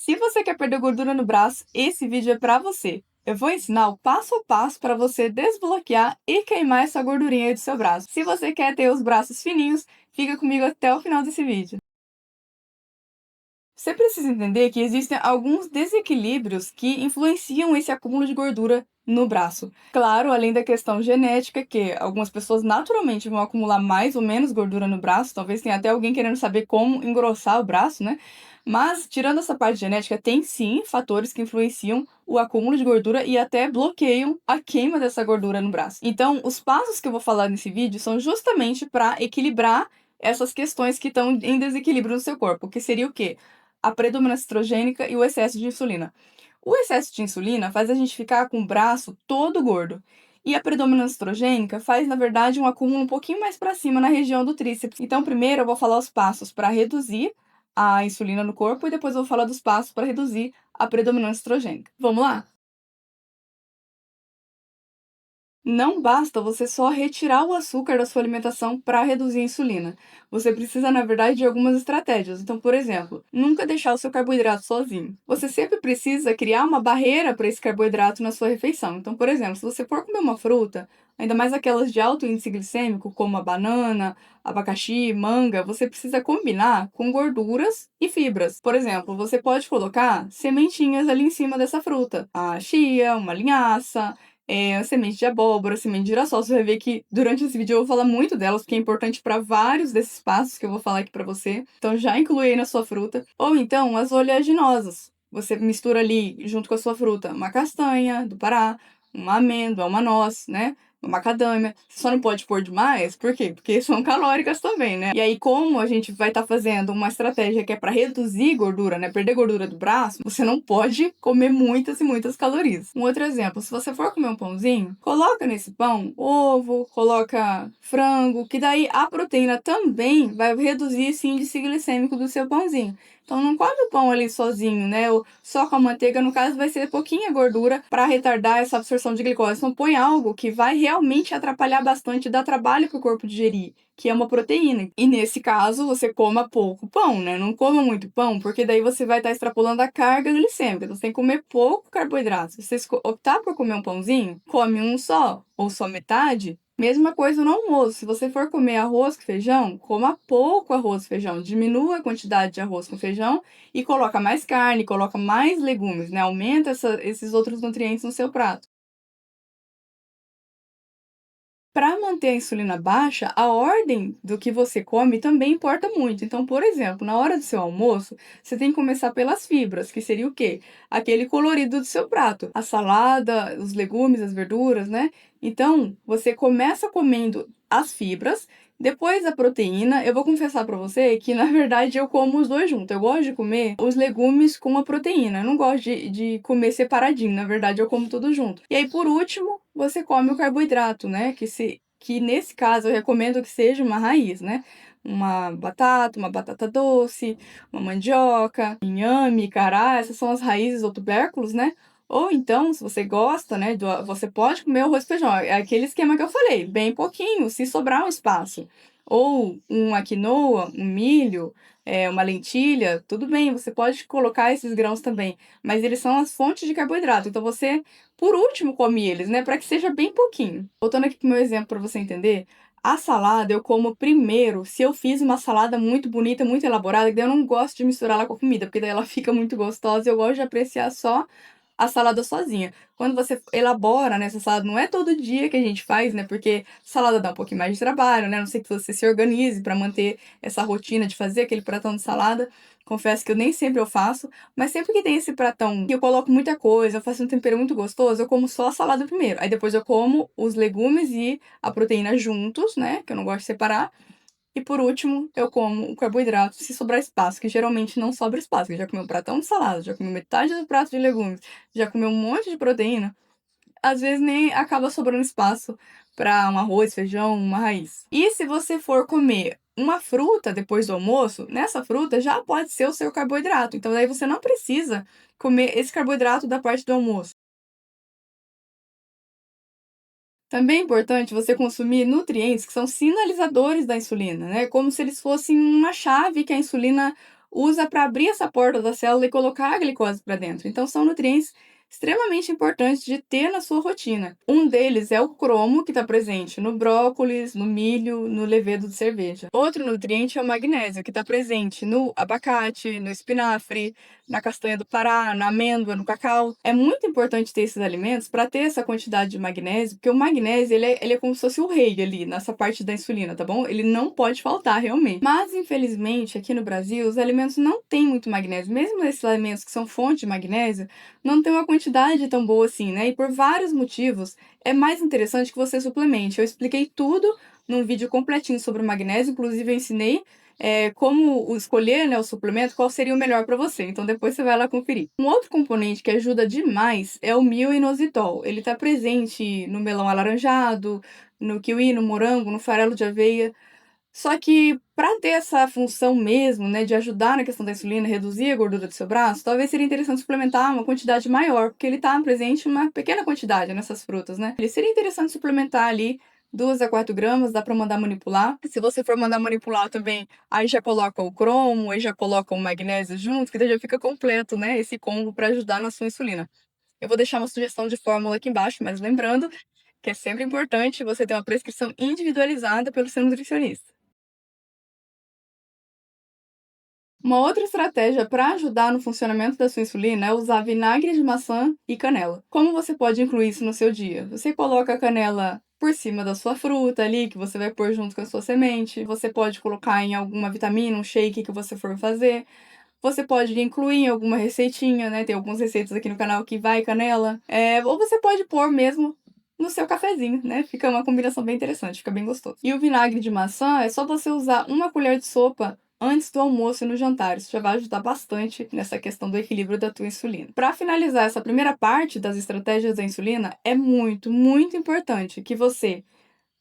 Se você quer perder gordura no braço, esse vídeo é para você. Eu vou ensinar o passo a passo para você desbloquear e queimar essa gordurinha aí do seu braço. Se você quer ter os braços fininhos, fica comigo até o final desse vídeo. Você precisa entender que existem alguns desequilíbrios que influenciam esse acúmulo de gordura no braço. Claro, além da questão genética, que algumas pessoas naturalmente vão acumular mais ou menos gordura no braço, talvez tenha até alguém querendo saber como engrossar o braço, né? Mas, tirando essa parte genética, tem sim fatores que influenciam o acúmulo de gordura e até bloqueiam a queima dessa gordura no braço. Então, os passos que eu vou falar nesse vídeo são justamente para equilibrar essas questões que estão em desequilíbrio no seu corpo, que seria o quê? A predominância estrogênica e o excesso de insulina. O excesso de insulina faz a gente ficar com o braço todo gordo. E a predominância estrogênica faz, na verdade, um acúmulo um pouquinho mais para cima na região do tríceps. Então, primeiro eu vou falar os passos para reduzir a insulina no corpo e depois eu vou falar dos passos para reduzir a predominância estrogênica. Vamos lá? Não basta você só retirar o açúcar da sua alimentação para reduzir a insulina. Você precisa, na verdade, de algumas estratégias. Então, por exemplo, nunca deixar o seu carboidrato sozinho. Você sempre precisa criar uma barreira para esse carboidrato na sua refeição. Então, por exemplo, se você for comer uma fruta, ainda mais aquelas de alto índice glicêmico, como a banana, abacaxi, manga, você precisa combinar com gorduras e fibras. Por exemplo, você pode colocar sementinhas ali em cima dessa fruta. A chia, uma linhaça, semente de abóbora, semente de girassol. Você vai ver que durante esse vídeo eu vou falar muito delas, porque é importante para vários desses passos que eu vou falar aqui para você. Então já inclui aí na sua fruta. Ou então as oleaginosas. Você mistura ali, junto com a sua fruta, uma castanha do Pará, uma amêndoa, uma noz, né? Uma macadâmia. Você só não pode pôr demais, por quê? Porque são calóricas também, né? E aí, como a gente vai estar fazendo uma estratégia que é para reduzir gordura, né? Perder gordura do braço, você não pode comer muitas e muitas calorias. Um outro exemplo, se você for comer um pãozinho, coloca nesse pão ovo, coloca frango, que daí a proteína também vai reduzir esse índice glicêmico do seu pãozinho. Então não come o pão ali sozinho, né? Ou só com a manteiga, no caso, vai ser pouquinha gordura para retardar essa absorção de glicose. Então põe algo que vai realmente atrapalhar bastante, dar trabalho para o corpo digerir, que é uma proteína. E nesse caso, você coma pouco pão, né? Não coma muito pão, porque daí você vai estar extrapolando a carga glicêmica. Então você tem que comer pouco carboidrato. Se você optar por comer um pãozinho, come um só, ou só metade. Mesma coisa no almoço. Se você for comer arroz com feijão, coma pouco arroz com feijão. Diminua a quantidade de arroz com feijão e coloca mais carne, coloca mais legumes, né? Aumenta esses outros nutrientes no seu prato. Para manter a insulina baixa, a ordem do que você come também importa muito. Então, por exemplo, na hora do seu almoço, você tem que começar pelas fibras, que seria o quê? Aquele colorido do seu prato. A salada, os legumes, as verduras, né? Então, você começa comendo as fibras, depois a proteína. Eu vou confessar para você que, na verdade, eu como os dois juntos. Eu gosto de comer os legumes com a proteína. Eu não gosto de comer separadinho. Na verdade, eu como tudo junto. E aí, por último, você come o carboidrato, né? Que nesse caso eu recomendo que seja uma raiz, né? Uma batata doce, uma mandioca, inhame, cará, essas são as raízes ou tubérculos, né? Ou então, se você gosta, né, você pode comer arroz e feijão. É aquele esquema que eu falei, bem pouquinho, se sobrar um espaço. Ou uma quinoa, um milho, uma lentilha, tudo bem, você pode colocar esses grãos também. Mas eles são as fontes de carboidrato. Então você por último, come eles, né? Para que seja bem pouquinho. Voltando aqui pro meu exemplo para você entender, a salada eu como primeiro se eu fiz uma salada muito bonita, muito elaborada, que daí eu não gosto de misturar ela com a comida, porque daí ela fica muito gostosa e eu gosto de apreciar só a salada sozinha. Quando você elabora, né, essa salada, não é todo dia que a gente faz, né? Porque salada dá um pouquinho mais de trabalho, né? A não sei que você se organize para manter essa rotina de fazer aquele pratão de salada. Confesso que eu nem sempre eu faço, mas sempre que tem esse pratão que eu coloco muita coisa, eu faço um tempero muito gostoso, eu como só a salada primeiro. Aí depois eu como os legumes e a proteína juntos, né? Que eu não gosto de separar. E por último, eu como o carboidrato se sobrar espaço, que geralmente não sobra espaço. Que já comeu um pratão de salada, já comeu metade do prato de legumes, já comeu um monte de proteína. Às vezes nem acaba sobrando espaço para um arroz, feijão, uma raiz. E se você for comer uma fruta depois do almoço, nessa fruta já pode ser o seu carboidrato. Então daí você não precisa comer esse carboidrato da parte do almoço. Também é importante você consumir nutrientes que são sinalizadores da insulina, né? Como se eles fossem uma chave que a insulina usa para abrir essa porta da célula e colocar a glicose para dentro. Então, são nutrientes extremamente importantes de ter na sua rotina. Um deles é o cromo, que está presente no brócolis, no milho, no levedo de cerveja. Outro nutriente é o magnésio, que está presente no abacate, no espinafre, na castanha do Pará, na amêndoa, no cacau. É muito importante ter esses alimentos para ter essa quantidade de magnésio, porque o magnésio ele é como se fosse o rei ali, nessa parte da insulina, tá bom? Ele não pode faltar realmente. Mas, infelizmente, aqui no Brasil, os alimentos não têm muito magnésio. Mesmo esses alimentos que são fonte de magnésio, não tem uma quantidade tão boa assim, né? E por vários motivos, é mais interessante que você suplemente. Eu expliquei tudo num vídeo completinho sobre o magnésio, inclusive eu ensinei como escolher, né, o suplemento, qual seria o melhor para você. Então depois você vai lá conferir. Um outro componente que ajuda demais é o mil-inositol. Ele está presente no melão alaranjado, no kiwi, no morango, no farelo de aveia. Só que para ter essa função mesmo, né, de ajudar na questão da insulina, reduzir a gordura do seu braço, talvez seria interessante suplementar uma quantidade maior, porque ele está presente em uma pequena quantidade nessas frutas, né? Ele seria interessante suplementar ali 2 a 4 gramas, dá para mandar manipular. Se você for mandar manipular também, aí já coloca o cromo, aí já coloca o magnésio junto, que daí já fica completo, né, esse combo para ajudar na sua insulina. Eu vou deixar uma sugestão de fórmula aqui embaixo, mas lembrando que é sempre importante você ter uma prescrição individualizada pelo seu nutricionista. Uma outra estratégia para ajudar no funcionamento da sua insulina é usar vinagre de maçã e canela. Como você pode incluir isso no seu dia? Você coloca a canela por cima da sua fruta ali, que você vai pôr junto com a sua semente. Você pode colocar em alguma vitamina, um shake que você for fazer. Você pode incluir em alguma receitinha, né? Tem algumas receitas aqui no canal que vai canela. Ou você pode pôr mesmo no seu cafezinho, né? Fica uma combinação bem interessante, fica bem gostoso. E o vinagre de maçã é só você usar uma colher de sopa antes do almoço e no jantar. Isso já vai ajudar bastante nessa questão do equilíbrio da tua insulina. Para finalizar essa primeira parte das estratégias da insulina, é muito, muito importante que você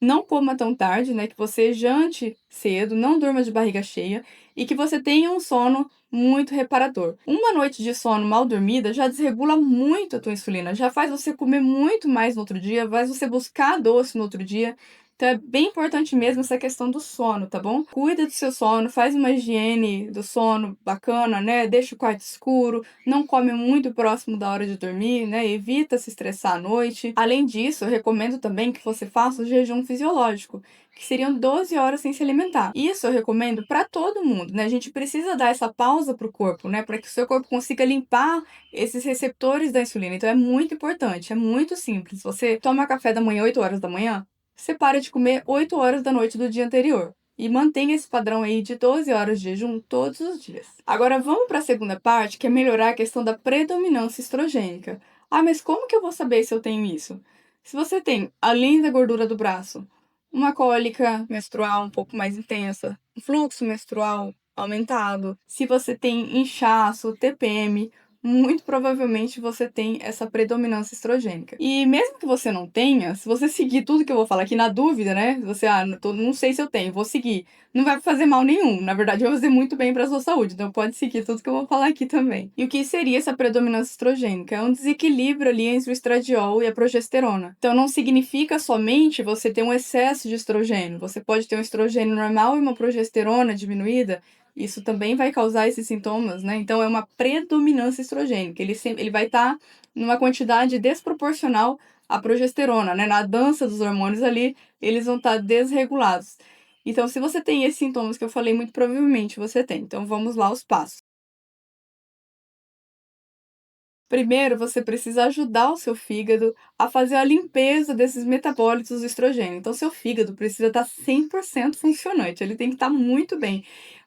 não coma tão tarde, né? Que você jante cedo, não durma de barriga cheia e que você tenha um sono muito reparador. Uma noite de sono mal dormida já desregula muito a tua insulina, já faz você comer muito mais no outro dia, faz você buscar doce no outro dia. Então é bem importante mesmo essa questão do sono, tá bom? Cuida do seu sono, faz uma higiene do sono bacana, né? Deixa o quarto escuro, não come muito próximo da hora de dormir, né? Evita se estressar à noite. Além disso, eu recomendo também que você faça o jejum fisiológico, que seriam 12 horas sem se alimentar. Isso eu recomendo para todo mundo, né? A gente precisa dar essa pausa pro corpo, né? Para que o seu corpo consiga limpar esses receptores da insulina. Então é muito importante, é muito simples. Você toma café da manhã 8 horas da manhã, você para de comer 8 horas da noite do dia anterior. E mantenha esse padrão aí de 12 horas de jejum todos os dias. Agora vamos para a segunda parte, que é melhorar a questão da predominância estrogênica. Ah, mas como que eu vou saber se eu tenho isso? Se você tem, além da gordura do braço, uma cólica menstrual um pouco mais intensa, um fluxo menstrual aumentado, se você tem inchaço, TPM, muito provavelmente você tem essa predominância estrogênica. E mesmo que você não tenha, se você seguir tudo que eu vou falar aqui na dúvida, né? Você, não sei se eu tenho, vou seguir. Não vai fazer mal nenhum. Na verdade, vai fazer muito bem para a sua saúde. Então, pode seguir tudo que eu vou falar aqui também. E o que seria essa predominância estrogênica? É um desequilíbrio ali entre o estradiol e a progesterona. Então, não significa somente você ter um excesso de estrogênio. Você pode ter um estrogênio normal e uma progesterona diminuída. Isso também vai causar esses sintomas, né? Então, é uma predominância estrogênica. Ele vai estar numa quantidade desproporcional à progesterona, né? Na dança dos hormônios ali, eles vão estar desregulados. Então, se você tem esses sintomas que eu falei, muito provavelmente você tem. Então, vamos lá aos passos. Primeiro, você precisa ajudar o seu fígado a fazer a limpeza desses metabólitos do estrogênio. Então, seu fígado precisa estar 100% funcionante, ele tem que estar muito bem.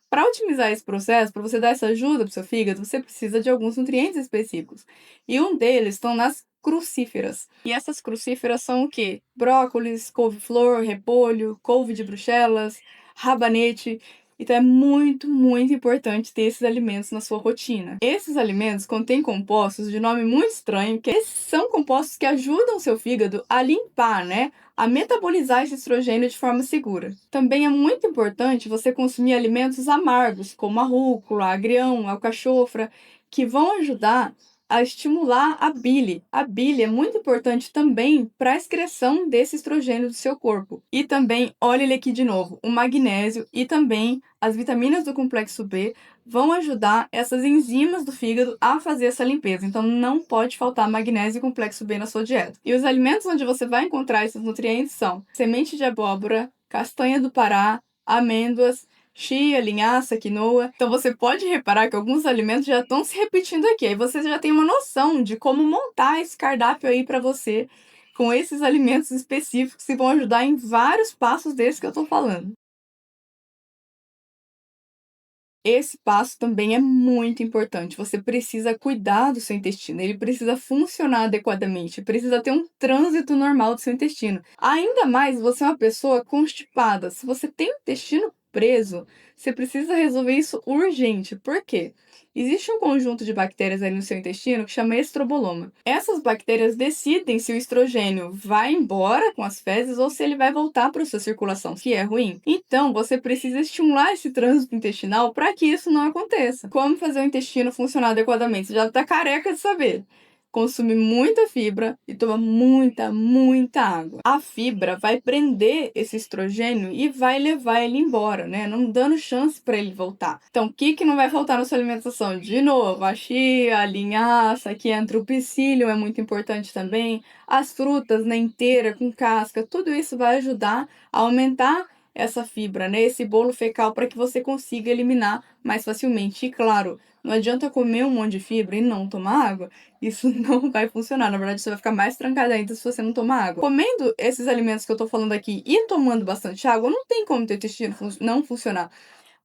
Para otimizar esse processo, para você dar essa ajuda para o seu fígado, você precisa de alguns nutrientes específicos. E um deles estão nas crucíferas. E essas crucíferas são o quê? Brócolis, couve-flor, repolho, couve de Bruxelas, rabanete. Então é muito, muito importante ter esses alimentos na sua rotina. Esses alimentos contêm compostos de nome muito estranho, que são compostos que ajudam o seu fígado a limpar, né? A metabolizar esse estrogênio de forma segura. Também é muito importante você consumir alimentos amargos, como a rúcula, agrião, alcachofra, que vão ajudar a estimular a bile. A bile é muito importante também para a excreção desse estrogênio do seu corpo. E também, olha ele aqui de novo, o magnésio e também as vitaminas do complexo B vão ajudar essas enzimas do fígado a fazer essa limpeza. Então, não pode faltar magnésio e complexo B na sua dieta. E os alimentos onde você vai encontrar esses nutrientes são semente de abóbora, castanha do Pará, amêndoas, chia, linhaça, quinoa. Então você pode reparar que alguns alimentos já estão se repetindo aqui. Aí você já tem uma noção de como montar esse cardápio aí para você com esses alimentos específicos que vão ajudar em vários passos desses que eu tô falando. Esse passo também é muito importante. Você precisa cuidar do seu intestino, ele precisa funcionar adequadamente, precisa ter um trânsito normal do seu intestino. Ainda mais você é uma pessoa constipada. Se você tem o intestino preso, você precisa resolver isso urgente. Por quê? Existe um conjunto de bactérias ali no seu intestino que chama estroboloma. Essas bactérias decidem se o estrogênio vai embora com as fezes ou se ele vai voltar para a sua circulação, que é ruim. Então, você precisa estimular esse trânsito intestinal para que isso não aconteça. Como fazer o intestino funcionar adequadamente? Você já está careca de saber. Consumir muita fibra e tomar muita água. A fibra vai prender esse estrogênio e vai levar ele embora, né? Não dando chance para ele voltar. Então, o que não vai faltar na sua alimentação? De novo, a chia, a linhaça, que entra o psyllium, é muito importante também. As frutas, né, inteira, com casca, tudo isso vai ajudar a aumentar essa fibra, né? Esse bolo fecal para que você consiga eliminar mais facilmente. E claro, não adianta comer um monte de fibra e não tomar água. Isso não vai funcionar. Na verdade, você vai ficar mais trancada ainda se você não tomar água. Comendo esses alimentos que eu tô falando aqui e tomando bastante água, não tem como teu intestino não funcionar.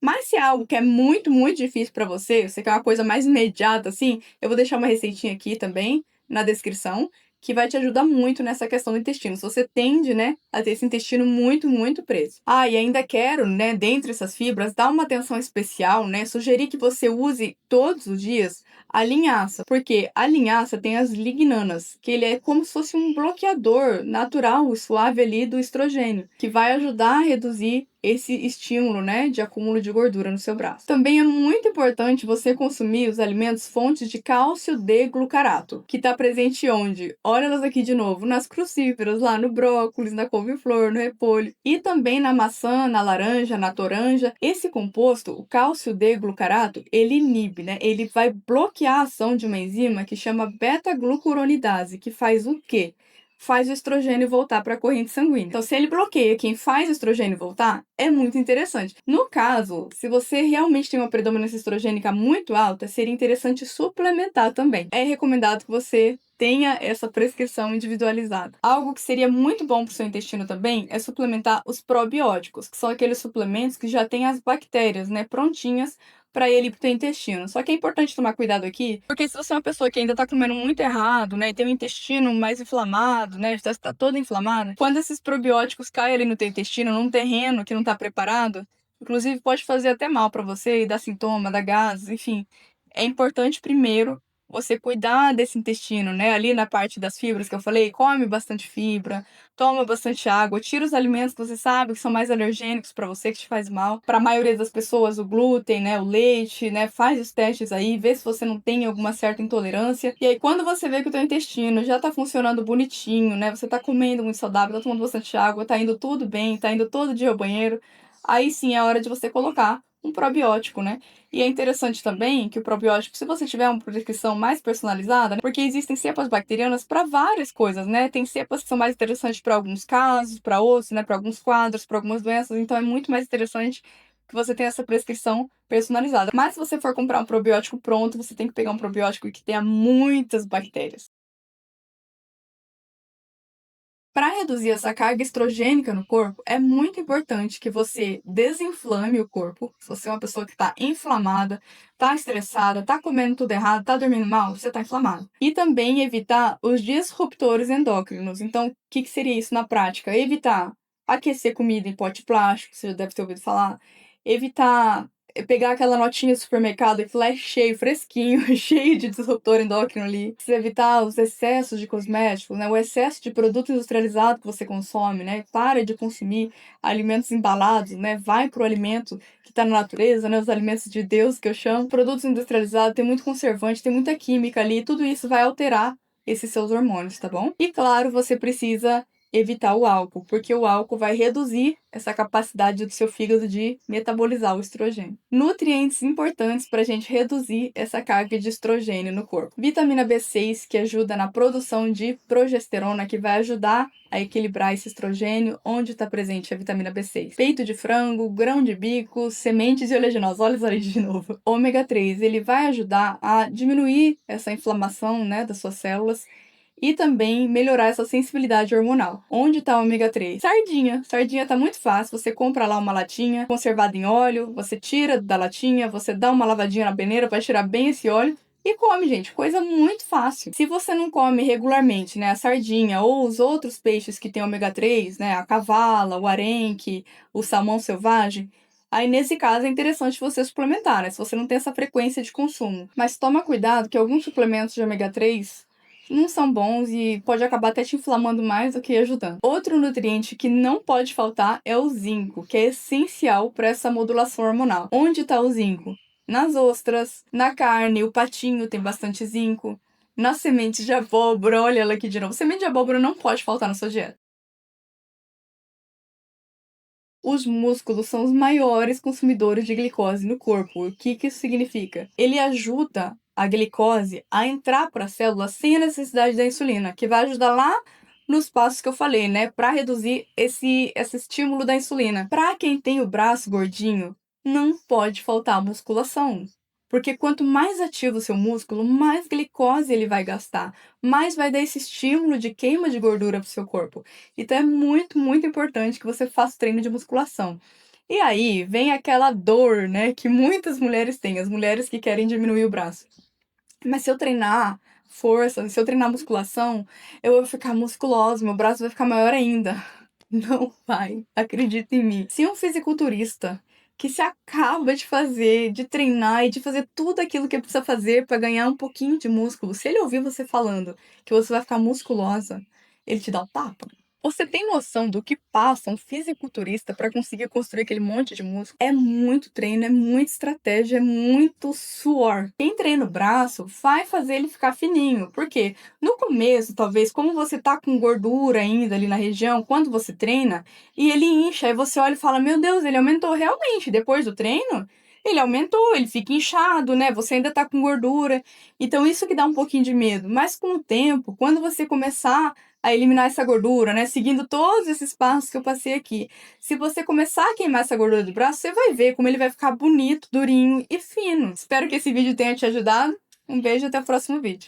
Mas se é algo que é muito difícil pra você quer uma coisa mais imediata, assim, eu vou deixar uma receitinha aqui também na descrição, que vai te ajudar muito nessa questão do intestino. Se você tende, né, a ter esse intestino muito preso. Ah, e ainda quero, né, dentre essas fibras, dar uma atenção especial, né, sugerir que você use todos os dias a linhaça, porque a linhaça tem as lignanas, que ele é como se fosse um bloqueador natural e suave ali do estrogênio, que vai ajudar a reduzir esse estímulo, né, de acúmulo de gordura no seu braço. Também é muito importante você consumir os alimentos fontes de cálcio D-glucarato, que está presente onde? Olha elas aqui de novo, nas crucíferas, lá no brócolis, na couve-flor, no repolho, e também na maçã, na laranja, na toranja. Esse composto, o cálcio D-glucarato, ele inibe, né, ele vai bloquear a ação de uma enzima que chama beta-glucuronidase, que faz o quê? Faz o estrogênio voltar para a corrente sanguínea. Então, se ele bloqueia quem faz o estrogênio voltar, é muito interessante. No caso, se você realmente tem uma predominância estrogênica muito alta, seria interessante suplementar também. É recomendado que você tenha essa prescrição individualizada. Algo que seria muito bom para o seu intestino também é suplementar os probióticos, que são aqueles suplementos que já têm as bactérias, né, prontinhas para ele ir pro teu intestino. Só que é importante tomar cuidado aqui, porque se você é uma pessoa que ainda tá comendo muito errado, né, e tem o intestino mais inflamado, né, já está todo inflamado, quando esses probióticos caem ali no teu intestino, num terreno que não tá preparado, inclusive pode fazer até mal para você e dar sintoma, dar gases, enfim. É importante primeiro você cuidar desse intestino, né, ali na parte das fibras que eu falei, come bastante fibra, toma bastante água, tira os alimentos que você sabe que são mais alergênicos para você, que te faz mal. Para a maioria das pessoas, o glúten, né, o leite, né, faz os testes aí, vê se você não tem alguma certa intolerância. E aí quando você vê que o teu intestino já tá funcionando bonitinho, né, você tá comendo muito saudável, tá tomando bastante água, tá indo tudo bem, tá indo todo dia ao banheiro, aí sim é a hora de você colocar um probiótico, né? E é interessante também que o probiótico, se você tiver uma prescrição mais personalizada, né, porque existem cepas bacterianas para várias coisas, né? Tem cepas que são mais interessantes para alguns casos, para outros, né? Para alguns quadros, para algumas doenças. Então é muito mais interessante que você tenha essa prescrição personalizada. Mas se você for comprar um probiótico pronto, você tem que pegar um probiótico que tenha muitas bactérias. Para reduzir essa carga estrogênica no corpo, é muito importante que você desinflame o corpo. Se você é uma pessoa que está inflamada, está estressada, está comendo tudo errado, está dormindo mal, você está inflamado. E também evitar os disruptores endócrinos. Então, o que seria isso na prática? Evitar aquecer comida em pote plástico, você já deve ter ouvido falar. Evitar pegar aquela notinha do supermercado que lá é cheio, fresquinho, cheio de disruptor endócrino ali. Precisa evitar os excessos de cosméticos, né? O excesso de produto industrializado que você consome, né? Para de consumir alimentos embalados, né? Vai pro alimento que tá na natureza, né? Os alimentos de Deus, que eu chamo. Produtos industrializados tem muito conservante, tem muita química ali, tudo isso vai alterar esses seus hormônios, tá bom? E claro, você precisa evitar o álcool, porque o álcool vai reduzir essa capacidade do seu fígado de metabolizar o estrogênio. Nutrientes importantes para a gente reduzir essa carga de estrogênio no corpo. Vitamina B6, que ajuda na produção de progesterona, que vai ajudar a equilibrar esse estrogênio, onde está presente a vitamina B6. Peito de frango, grão de bico, sementes de oleaginosa. Olha isso aí de novo. Ômega 3, ele vai ajudar a diminuir essa inflamação, né, das suas células e também melhorar essa sensibilidade hormonal. Onde está o ômega 3? Sardinha. Sardinha tá muito fácil. Você compra lá uma latinha conservada em óleo, você tira da latinha, você dá uma lavadinha na peneira para tirar bem esse óleo e come, gente. Coisa muito fácil. Se você não come regularmente, né, a sardinha ou os outros peixes que têm ômega 3, né, a cavala, o arenque, o salmão selvagem, aí, nesse caso, é interessante você suplementar, né? Se você não tem essa frequência de consumo. Mas toma cuidado que alguns suplementos de ômega 3 não são bons e pode acabar até te inflamando mais do que ajudando. Outro nutriente que não pode faltar é o zinco, que é essencial para essa modulação hormonal. Onde está o zinco? Nas ostras, na carne, o patinho tem bastante zinco. Na semente de abóbora, olha ela aqui de novo. Semente de abóbora não pode faltar na sua dieta. Os músculos são os maiores consumidores de glicose no corpo. O que isso significa? Ele ajuda a glicose a entrar para a célula sem a necessidade da insulina, que vai ajudar lá nos passos que eu falei, né, para reduzir esse estímulo da insulina. Para quem tem o braço gordinho, não pode faltar musculação. Porque quanto mais ativo o seu músculo, mais glicose ele vai gastar, mais vai dar esse estímulo de queima de gordura para o seu corpo. Então é muito, muito importante que você faça treino de musculação. E aí vem aquela dor, né, que muitas mulheres têm, as mulheres que querem diminuir o braço. Mas se eu treinar força, se eu treinar musculação, eu vou ficar musculosa, meu braço vai ficar maior ainda. Não vai, acredita em mim. Se um fisiculturista que se acaba de fazer, de treinar e de fazer tudo aquilo que precisa fazer para ganhar um pouquinho de músculo, se ele ouvir você falando que você vai ficar musculosa, ele te dá o tapa. Você tem noção do que passa um fisiculturista para conseguir construir aquele monte de músculo? É muito treino, é muita estratégia, é muito suor. Quem treina o braço vai fazer ele ficar fininho. Por quê? No começo, talvez, como você tá com gordura ainda ali na região, quando você treina, e ele incha, aí você olha e fala: meu Deus, ele aumentou realmente. Depois do treino, ele aumentou, ele fica inchado, né? Você ainda tá com gordura. Então, isso que dá um pouquinho de medo. Mas com o tempo, quando você começar a eliminar essa gordura, né? Seguindo todos esses passos que eu passei aqui. Se você começar a queimar essa gordura do braço, você vai ver como ele vai ficar bonito, durinho e fino. Espero que esse vídeo tenha te ajudado. Um beijo e até o próximo vídeo.